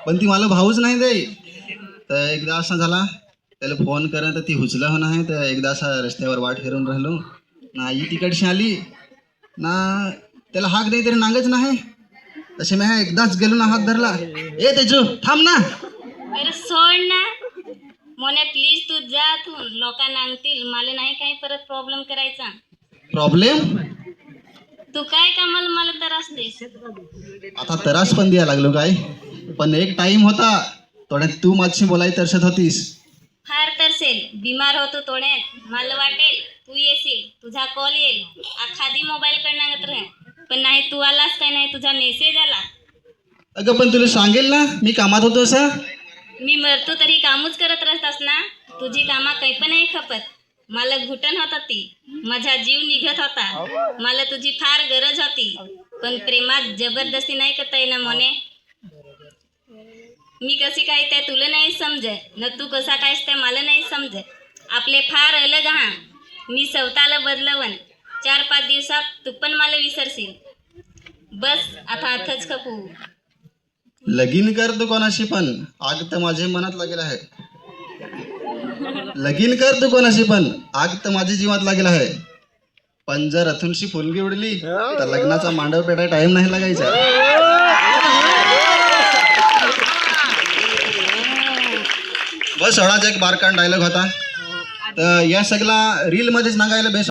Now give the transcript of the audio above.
पण ती मला भाऊच नाही दे. तर एकदा असा झाला, त्याला फोन करा तर ती उचला हो नाही. तर एकदा असा रस्त्यावर वाट फिरून राहिलो ना, आई तिकडशी आली ना, त्याला हाक दे तरी नांगच नाही. तसे मी एकदाच गेलो ना, हात धरला, ए तेजू थांब ना. अरे सोड ना मोने, प्लीज तू जा. तू लोकांना आणतील, मला नाही काही परत प्रॉब्लेम करायचा. प्रॉब्लेम? तू काय कामाला मला त्रास देस? आता त्रास पण द्यायला लागलो काय? पण एक टाइम होता थोड्यात तू माझी बोलाय तरसत होतीस. फार तरसेल, बिमार होतो थोड्यात. मला वाटेल तू येशील, तुझा कॉल येईल, आखादी मोबाईल कडे राह. पण नाही, तू आलास काय नाही, तुझा मेसेज आला. अगं पण तुला सांगेल ना मी कामात होतो असं. मी मरतो तरी कामच करत राहतास ना. तुझी कामा काही पण नाही खपत. मला घुटन होता ती, माझा जीव निघत होता. मला तुझी फार गरज होती, पण प्रेमात जबरदस्ती नाही करता येणार मोने. मी कशी काय ते तुला नाही समजे न, तू कसा कायस ते मला नाही समजे. आपले फार अलग हा. मी स्वतःला बदलवन, 4-5 दिवसात तू पण मला विसरशील. बस आता आताच खपू. लगीन कर तू कोणाशी पण, आग तर माझ्या मनात लागेल आहे. लगीन कर तू कोणाशी पण, आग तर माझ्या जीवात लागेल आहे. पण जर अथुनशी फुलगी उडली तर लग्नाचा मांडव पेटाय टाइम नाही लागायचा. बस एवढाच एक बारकान डायलॉग होता. तर या सगळा रील मध्येच नागायला बेस